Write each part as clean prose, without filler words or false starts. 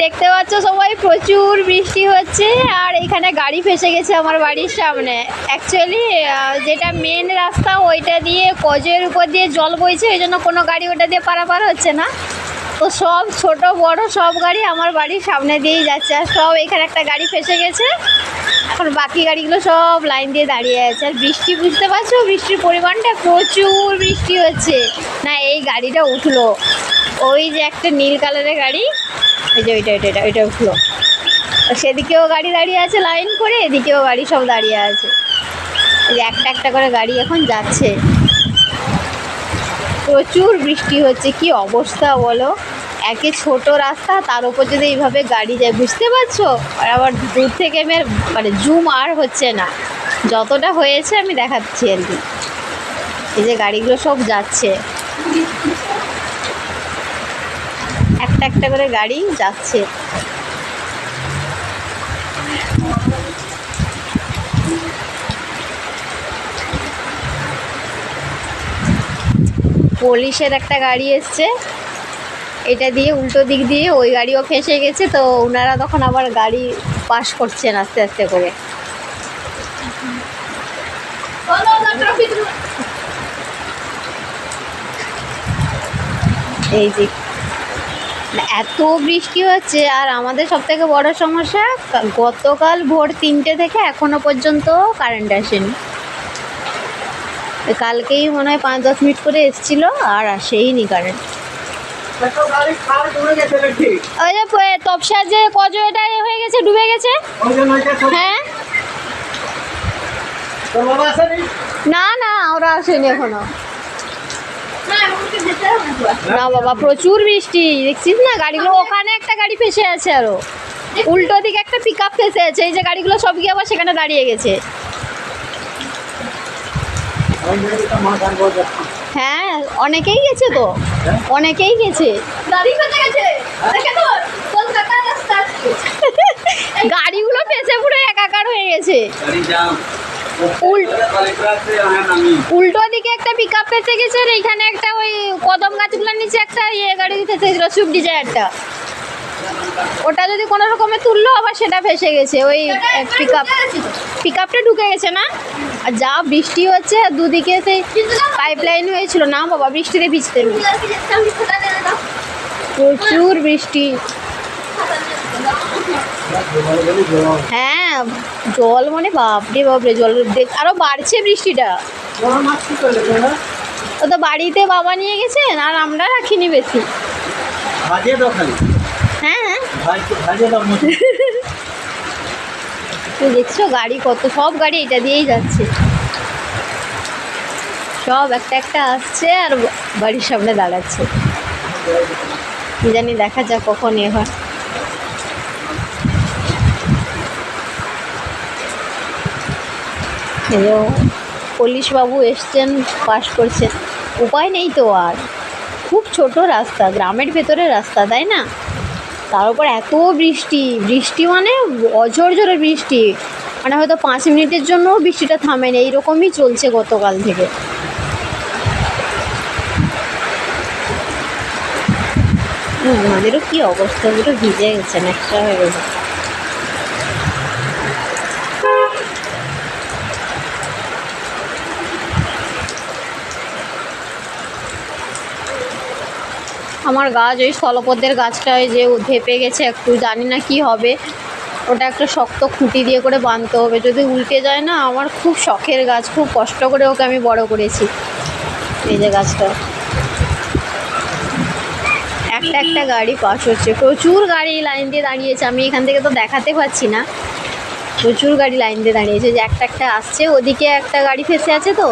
দেখতে পাচ্ছ সবাই প্রচুর বৃষ্টি হচ্ছে আর এখানে গাড়ি ফেসে গেছে আমার বাড়ির সামনে। অ্যাকচুয়ালি যেটা মেন রাস্তা ওইটা দিয়ে কজের উপর দিয়ে জল বইছে, এই জন্য কোনো গাড়ি ওটা দিয়ে পারাপার হচ্ছে না। তো সব ছোট বড় সব গাড়ি আমার বাড়ির সামনে দিয়েই যাচ্ছে, আর সব এখানে একটা গাড়ি ফেসে গেছে। এখন বাকি গাড়িগুলো সব লাইন দিয়ে দাঁড়িয়ে আছে। আর বৃষ্টি বুঝতে পারছো, বৃষ্টির পরিমাণটা প্রচুর বৃষ্টি হচ্ছে। না এই গাড়িটা উঠলো, ওই যে একটা নীল কালারের গাড়ি, এই যে ওইটা উঠলো। সেদিকেও গাড়ি দাঁড়িয়ে আছে লাইন করে, এদিকেও গাড়ি সব দাঁড়িয়ে আছে। এই যে একটা একটা করে গাড়ি এখন যাচ্ছে। প্রচুর বৃষ্টি হচ্ছে, কি অবস্থা বলো। একে ছোট রাস্তা, তার উপর যদি এইভাবে গাড়ি যায়, বুঝতে পারছো। আর আবার দূর থেকে মানে জুম আর হচ্ছে না, যতটা হয়েছে আমি দেখাচ্ছি আর কি। এই যে গাড়িগুলো সব যাচ্ছে, একটা একটা করে গাড়ি যাচ্ছে। পুলিশের একটা গাড়ি এসছে, এটা দিয়ে উল্টো দিক দিয়ে ওই গাড়িও ফেসে গেছে। তো ওনারা তখন আবার গাড়ি পাস করছেন আস্তে আস্তে করে। এই যে এত বৃষ্টি হচ্ছে। আর আমাদের সব থেকে বড় সমস্যা, গতকাল ভোর 3টে থেকে এখনো পর্যন্ত কারেন্ট আসেনি। কালকেই মনে হয় 5-10 মিনিট করে এসছিল, আর আসেইনি কারেন্ট। ওই যে তপসার যে কজটা হয়ে গেছে, ডুবে গেছে। হ্যাঁ না না, ওরা আসেনি এখনো। না বাবা, প্রচুর বৃষ্টি দেখছিস না, গাড়িগুলো ওখানে একটা গাড়ি ফেসে আছে, আরো উল্টো দিকে একটা পিক আপ ফেসে আছে। এই যে গাড়িগুলো সব গিয়ে আবার সেখানে দাঁড়িয়ে গেছে। হ্যাঁ অনেকেই গেছে, তো অনেকেই গেছে। গাড়িগুলো ফেসে পুরো একাকার হয়ে গেছে। উল্টো দিকে একটা পিক আপ ফেসে গেছে, আর এইখানে একটা ওই কদম গাছগুলোর নিচে একটা গাড়ি ফেসে গেছিল, সুইফট ডিজায়ারটা। ওটা যদি কোনো রকমে তুললো, আবার সেটা ফেসে গেছে। ওই পিক আপটা ঢুকে গেছে না। আর যা বৃষ্টি হচ্ছে, আর দুদিকে সেই পাইপ লাইন হয়েছিল না বাবা, বৃষ্টিতে ভিজতে। প্রচুর বৃষ্টি। হ্যাঁ জল মানে বাপরে বাপরে, জল আরো বাড়ছে বৃষ্টিটা। ও তো বাড়িতে বাবা নিয়ে গেছেন, আর আমরা রাখিনি বেশি। হ্যাঁ তুই দেখছো গাড়ি কত, সব গাড়ি এটা দিয়েই যাচ্ছে, সব একটা একটা আসছে আর বাড়ির সামনে দাঁড়াচ্ছে। কি জানি, দেখা যাক কখন এ হয়। পুলিশ বাবু এসছেন, পাস করছেন। উপায় নেই তো, আর খুব ছোট রাস্তা, গ্রামের ভেতরে রাস্তা, তাই না। তার উপর এত বৃষ্টি, বৃষ্টি মানে অঝোর ঝড়ের বৃষ্টি, মানে হয়তো 5 মিনিটের জন্য বৃষ্টিটা থামেনি, এইরকমই চলছে গতকাল থেকে। আমাদেরও কি অবস্থা, পুরো ভিজে গেছে, একটা হয়ে গেছে। আমার গাছ, ওই স্থলপদ্মের গাছটা যে ধেপে গেছে একটু, জানি না কি হবে। ওটা একটা শক্ত খুঁটি দিয়ে করে বাঁধতে হবে, যদি উল্টে যায় না। আমার খুব শখের গাছ, খুব কষ্ট করে ওকে আমি বড় করেছি। এই যে গাছটা, একটা একটা গাড়ি পাস হচ্ছে, প্রচুর গাড়ি লাইন দিয়ে দাঁড়িয়েছে। আমি এখান থেকে তো দেখাতে পাচ্ছি না, প্রচুর গাড়ি লাইন দিয়ে দাঁড়িয়েছে। যে একটা একটা আসছে, ওদিকে একটা গাড়ি ফেসে আছে। তো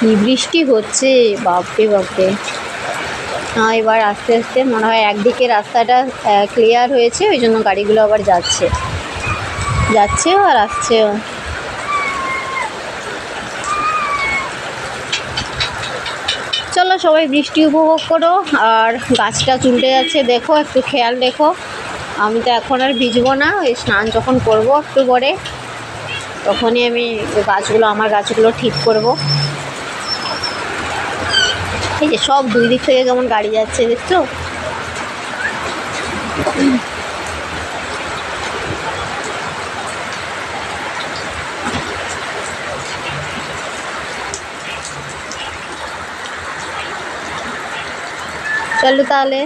কি বৃষ্টি হচ্ছে, বাপরে বাপরে। হ্যাঁ এবার আস্তে আস্তে মনে হয় একদিকে রাস্তাটা ক্লিয়ার হয়েছে, ওই জন্য গাড়িগুলো আবার যাচ্ছেও আর আসছেও। চলো চলো সবাই বৃষ্টি উপভোগ করো। আর গাছটা চুলটে যাচ্ছে, দেখো একটু খেয়াল রেখো। আমি তো এখন আর ভিজবো না, ওই স্নান যখন করবো একটু পরে তখনই আমি আমার গাছগুলো ঠিক করব। এই যে সব দুই দিক থেকে কেমন গাড়ি যাচ্ছে দেখছো। চলো তাহলে।